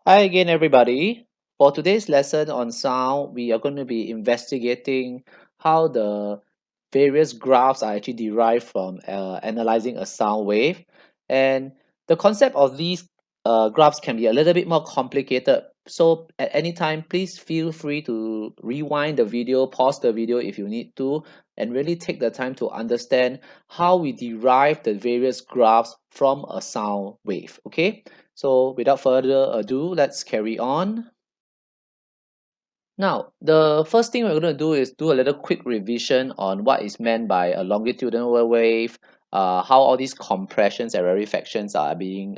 Hi again, everybody. For today's lesson on sound, we are going to be investigating how the various graphs are actually derived from analyzing a sound wave. And the concept of these graphs can be a little bit more complicated. So at any time, please feel free to rewind the video, pause the video if you need to, and really take the time to understand how we derive the various graphs from a sound wave. Okay. So without further ado, let's carry on. Now, the first thing we're going to do is do a little quick revision on what is meant by a longitudinal wave, how all these compressions and rarefactions are being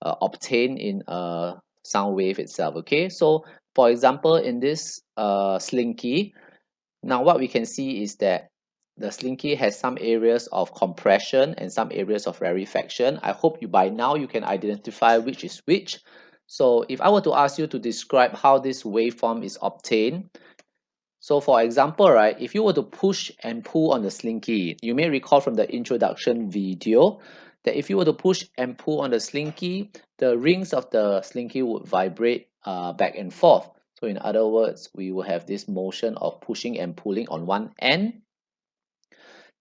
obtained in a sound wave itself. Okay, so for example, in this slinky, now what we can see is that the slinky has some areas of compression and some areas of rarefaction. I hope you by now you can identify which is which. So if I were to ask you to describe how this waveform is obtained, so for example, right, if you were to push and pull on the slinky, you may recall from the introduction video that if you were to push and pull on the slinky, the rings of the slinky would vibrate back and forth. So in other words, we will have this motion of pushing and pulling on one end.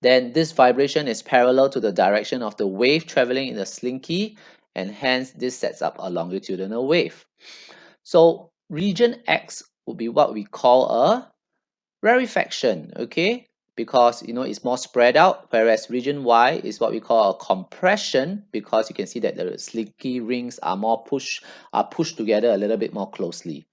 Then this vibration is parallel to the direction of the wave traveling in the slinky, and hence this sets up a longitudinal wave. So region X would be what we call a rarefaction, okay? Because it's more spread out, whereas region Y is what we call a compression, because you can see that the slinky rings are pushed together a little bit more closely.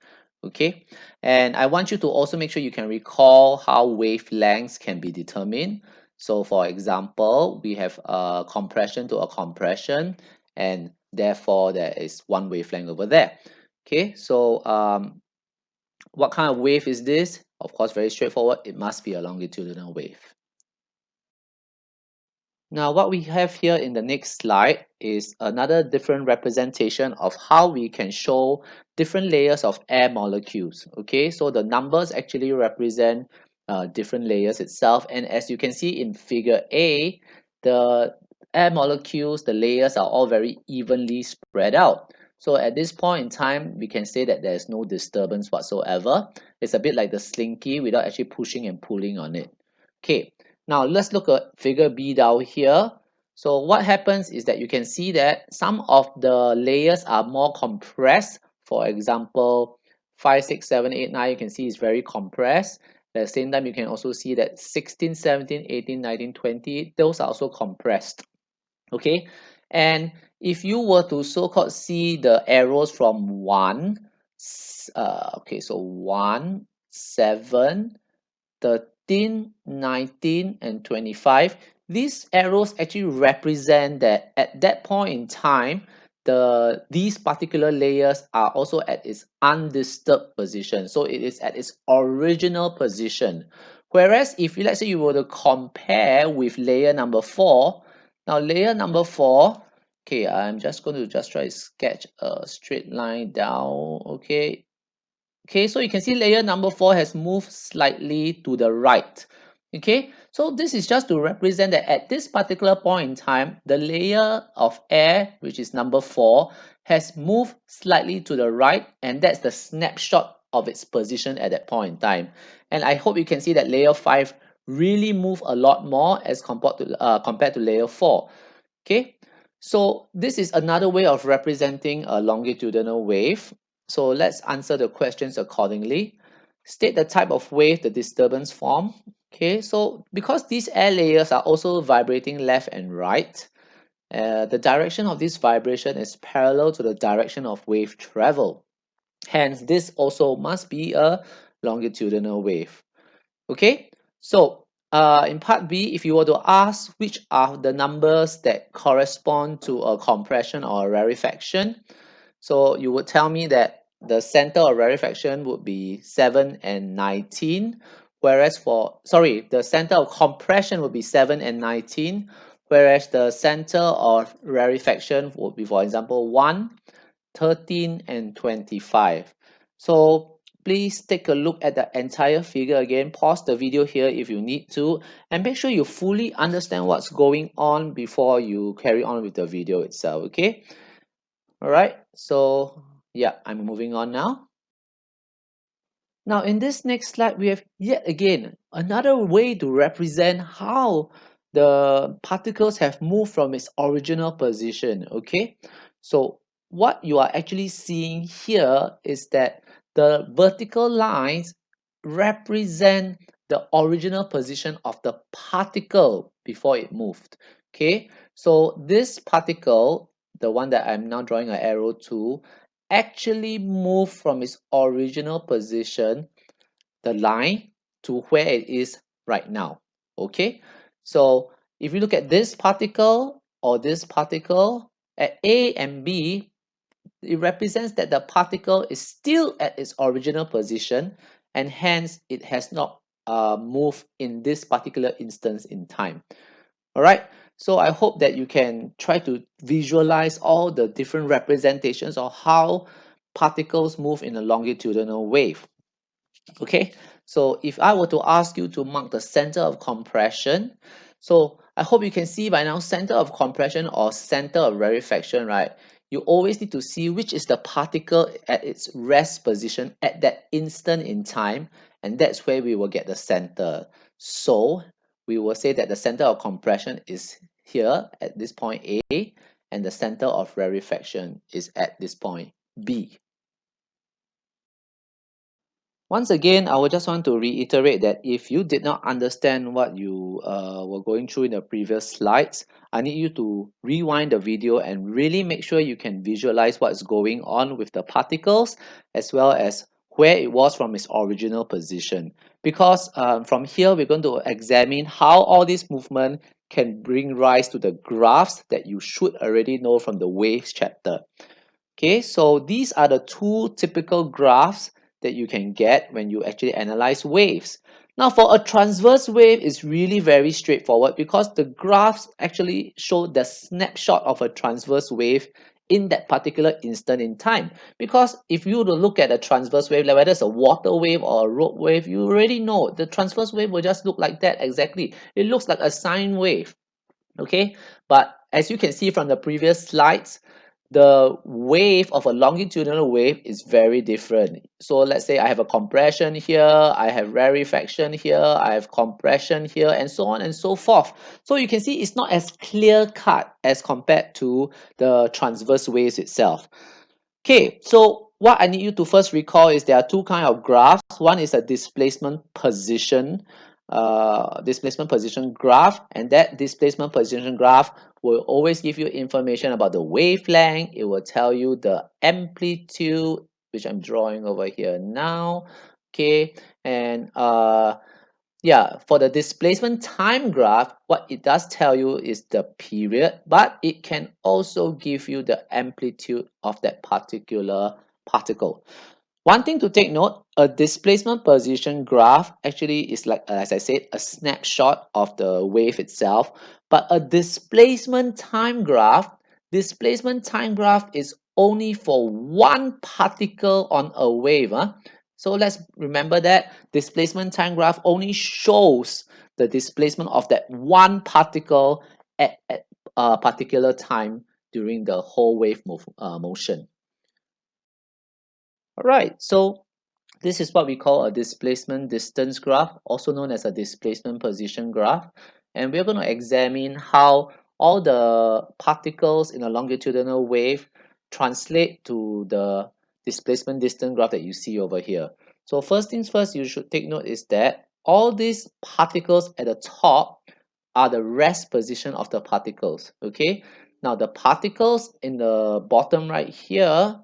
Okay, and I want you to also make sure you can recall how wavelengths can be determined. So for example, we have a compression to a compression, and therefore there is one wavelength over there. Okay, so what kind of wave is this? Of course, very straightforward. It must be a longitudinal wave. Now, what we have here in the next slide is another different representation of how we can show different layers of air molecules. Okay, so the numbers actually represent different layers itself. And as you can see in figure A, the air molecules, the layers are all very evenly spread out. So at this point in time, we can say that there's no disturbance whatsoever. It's a bit like the slinky without actually pushing and pulling on it. Okay, now let's look at figure B down here. So what happens is that you can see that some of the layers are more compressed. For example, 5, 6, 7, 8, 9, you can see it's very compressed. At the same time, you can also see that 16, 17, 18, 19, 20, those are also compressed. Okay, and if you were to so-called see the arrows from 1, okay, so 1, 7, 13, 19, and 25, these arrows actually represent that at that point in time, these particular layers are also at its undisturbed position. So it is at its original position. Whereas if let's say you were to compare with layer number 4, now layer number 4, okay, I'm just going to try to sketch a straight line down. Okay, so you can see layer number 4 has moved slightly to the right. Okay, so this is just to represent that at this particular point in time, the layer of air, which is number 4, has moved slightly to the right, and that's the snapshot of its position at that point in time. And I hope you can see that layer 5 really moved a lot more as compared to layer 4. Okay, so this is another way of representing a longitudinal wave. So let's answer the questions accordingly. State the type of wave the disturbance form. Okay, so because these air layers are also vibrating left and right, the direction of this vibration is parallel to the direction of wave travel. Hence, this also must be a longitudinal wave. Okay, so in part B, if you were to ask which are the numbers that correspond to a compression or a rarefaction, so you would tell me that the center of rarefaction would be 7 and 19, whereas the center of compression would be 7 and 19, whereas the center of rarefaction would be, for example, 1, 13, and 25. So please take a look at the entire figure again. Pause the video here if you need to, and make sure you fully understand what's going on before you carry on with the video itself. Okay, all right, so Yeah, I'm moving on now. Now, in this next slide, we have yet again another way to represent how the particles have moved from its original position. Okay, so what you are actually seeing here is that the vertical lines represent the original position of the particle before it moved. Okay, so this particle, the one that I'm now drawing an arrow to, actually moved from its original position, the line, to where it is right now. Okay, so if you look at this particle or this particle at A and B, it represents that the particle is still at its original position, and hence it has not moved in this particular instance in time. All right, so I hope that you can try to visualize all the different representations of how particles move in a longitudinal wave. Okay, so if I were to ask you to mark the center of compression, so I hope you can see by now center of compression or center of rarefaction, right? You always need to see which is the particle at its rest position at that instant in time, and that's where we will get the center. So we will say that the center of compression is here at this point A, and the center of rarefaction is at this point B. Once again, I would just want to reiterate that if you did not understand what you were going through in the previous slides, I need you to rewind the video and really make sure you can visualize what's going on with the particles, as well as where it was from its original position. Because from here, we're going to examine how all this movement can bring rise to the graphs that you should already know from the waves chapter. Okay, so these are the two typical graphs that you can get when you actually analyze waves. Now, for a transverse wave, it's really very straightforward because the graphs actually show the snapshot of a transverse wave in that particular instant in time. Because if you were to look at a transverse wave, like whether it's a water wave or a road wave, you already know the transverse wave will just look like that exactly. It looks like a sine wave. Okay, but as you can see from the previous slides, the wave of a longitudinal wave is very different. So let's say I have a compression here, I have rarefaction here, I have compression here, and so on and so forth. So you can see it's not as clear cut as compared to the transverse waves itself. Okay, so what I need you to first recall is there are two kind of graphs. One is a displacement position graph, and that displacement position graph will always give you information about the wavelength. It will tell you the amplitude, which I'm drawing over here now. Okay, and yeah, for the displacement time graph, what it does tell you is the period, but it can also give you the amplitude of that particular particle. One thing to take note, a displacement position graph actually is like, as I said, a snapshot of the wave itself. But a displacement time graph is only for one particle on a wave. So let's remember that displacement time graph only shows the displacement of that one particle at a particular time during the whole wave motion. All right, so this is what we call a displacement distance graph, also known as a displacement position graph. And we're going to examine how all the particles in a longitudinal wave translate to the displacement distance graph that you see over here. So first things first, you should take note is that all these particles at the top are the rest position of the particles. Okay, now the particles in the bottom right here,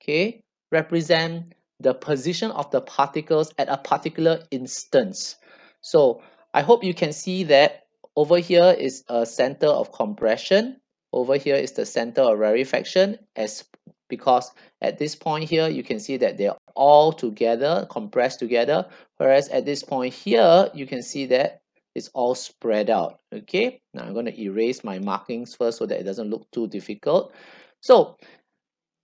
okay, represent the position of the particles at a particular instance. So I hope you can see that over here is a center of compression, over here is the center of rarefaction, as because at this point here you can see that they're all together, compressed together, whereas at this point here you can see that it's all spread out. Okay, now I'm going to erase my markings first so that it doesn't look too difficult. So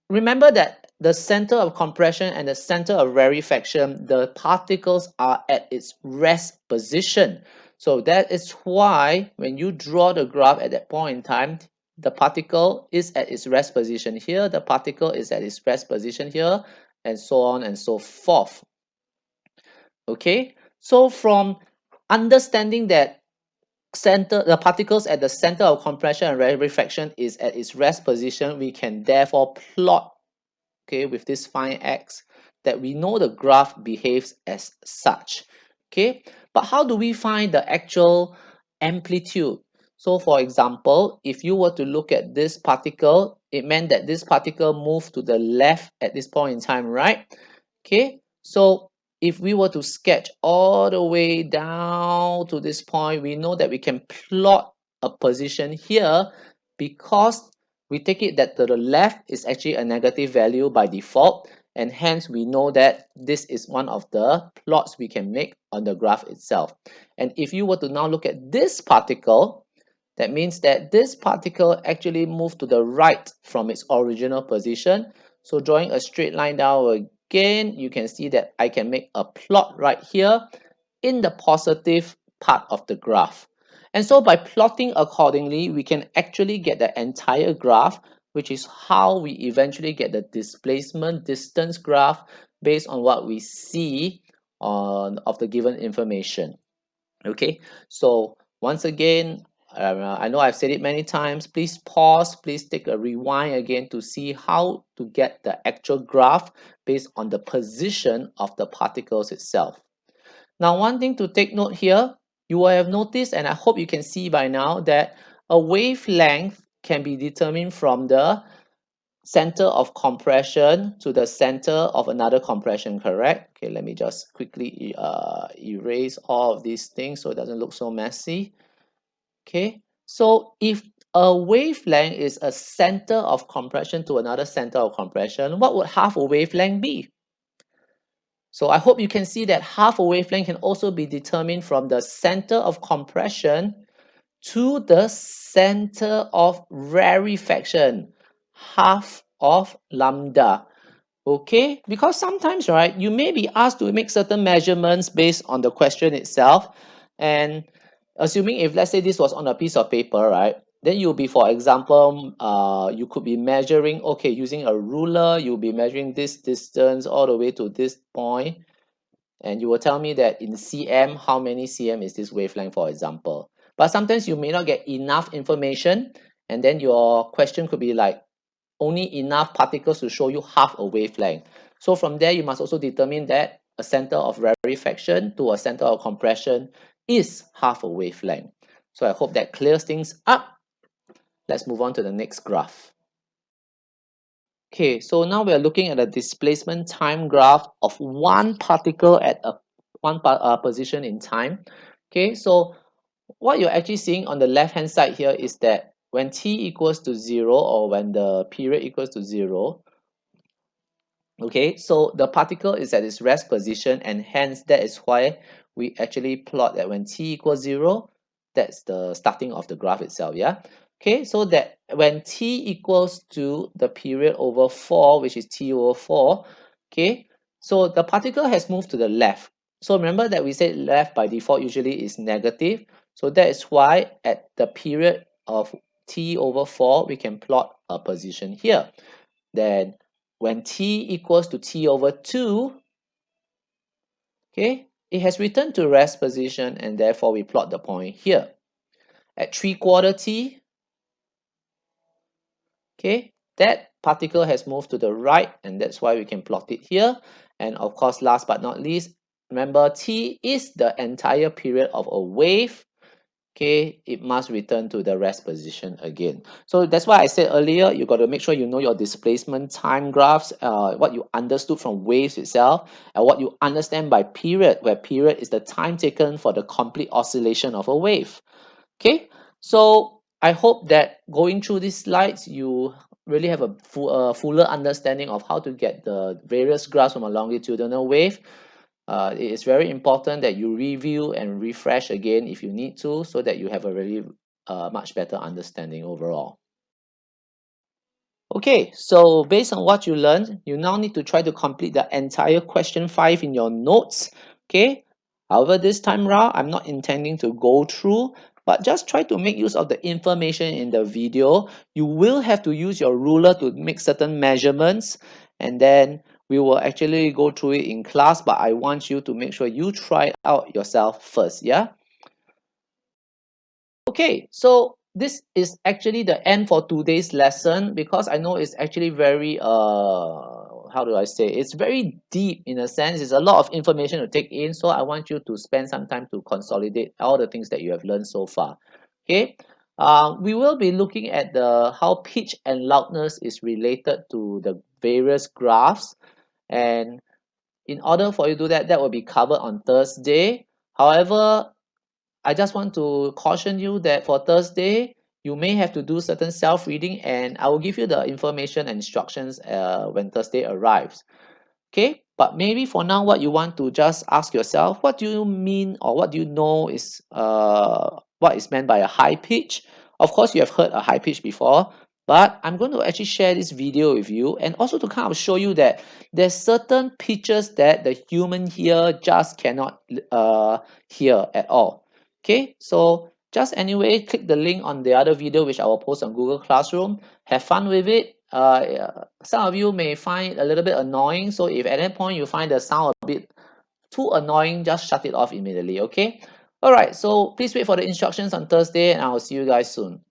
remember that the center of compression and the center of rarefaction, the particles are at its rest position. So that is why when you draw the graph at that point in time, the particle is at its rest position here, the particle is at its rest position here, and so on and so forth. Okay, so from understanding that the particles at the center of compression and rarefaction is at its rest position, we can therefore plot, okay, with this fine X, that we know the graph behaves as such. Okay, but how do we find the actual amplitude? So for example, if you were to look at this particle, it meant that this particle moved to the left at this point in time, right? Okay, so if we were to sketch all the way down to this point, we know that we can plot a position here, because we take it that to the left is actually a negative value by default, and hence we know that this is one of the plots we can make on the graph itself. And if you were to now look at this particle, that means that this particle actually moved to the right from its original position. So drawing a straight line down again, you can see that I can make a plot right here in the positive part of the graph. And so by plotting accordingly, we can actually get the entire graph, which is how we eventually get the displacement distance graph based on what we see of the given information. Okay, so once again, I know I've said it many times, please pause, please take a rewind again to see how to get the actual graph based on the position of the particles itself. Now, one thing to take note here, you will have noticed, and I hope you can see by now, that a wavelength can be determined from the center of compression to the center of another compression, correct? Okay, let me just quickly erase all of these things so it doesn't look so messy. Okay, so if a wavelength is a center of compression to another center of compression, what would half a wavelength be? So I hope you can see that half a wavelength can also be determined from the center of compression to the center of rarefaction, half of lambda. Okay, because sometimes, right, you may be asked to make certain measurements based on the question itself, and assuming if let's say this was on a piece of paper, right, then you'll be, for example, you could be measuring, okay, using a ruler, you'll be measuring this distance all the way to this point, and you will tell me that in cm, how many cm is this wavelength, for example. But sometimes you may not get enough information, and then your question could be like only enough particles to show you half a wavelength. So from there, you must also determine that a center of rarefaction to a center of compression is half a wavelength. So I hope that clears things up. Let's move on to the next graph. Okay, so now we are looking at a displacement time graph of one particle at one position in time. Okay, so what you're actually seeing on the left hand side here is that when t equals to 0, or when the period equals to 0, okay, so the particle is at its rest position, and hence that is why we actually plot that when t equals 0, that's the starting of the graph itself, yeah? Okay, so that when t equals to the period over 4, which is t over 4, okay, so the particle has moved to the left. So remember that we said left by default usually is negative. So that is why at the period of t over 4, we can plot a position here. Then when t equals to t over 2, okay, it has returned to rest position, and therefore we plot the point here. At 3/4 t, okay, that particle has moved to the right, and that's why we can plot it here. And of course, last but not least, remember t is the entire period of a wave. Okay, it must return to the rest position again. So that's why I said earlier, you got to make sure you know your displacement time graphs, what you understood from waves itself, and what you understand by period, where period is the time taken for the complete oscillation of a wave. Okay, so I hope that going through these slides, you really have a fuller understanding of how to get the various graphs from a longitudinal wave. It is very important that you review and refresh again if you need to, so that you have a really much better understanding overall. Okay, so based on what you learned, you now need to try to complete the entire question 5 in your notes. Okay, however, this time round, I'm not intending to go through but just try to make use of the information in the video. You will have to use your ruler to make certain measurements, and then we will actually go through it in class, but I want you to make sure you try out yourself first, yeah? Okay, so this is actually the end for today's lesson, because I know it's actually very how do I say, it's very deep in a sense. It's a lot of information to take in, so I want you to spend some time to consolidate all the things that you have learned so far. Okay, we will be looking at the how pitch and loudness is related to the various graphs, and in order for you to do that, that will be covered on Thursday. However, I just want to caution you that for Thursday, you may have to do certain self-reading, and I will give you the information and instructions when Thursday arrives. Okay, but maybe for now, what you want to just ask yourself, what do you mean, or what do you know is what is meant by a high pitch? Of course, you have heard a high pitch before, but I'm going to actually share this video with you, and also to kind of show you that there's certain pitches that the human ear just cannot hear at all. Okay, so just anyway, click the link on the other video which I will post on Google Classroom. Have fun with it. Some of you may find it a little bit annoying, so if at any point you find the sound a bit too annoying, just shut it off immediately. Okay, all right, so please wait for the instructions on Thursday, and I will see you guys soon.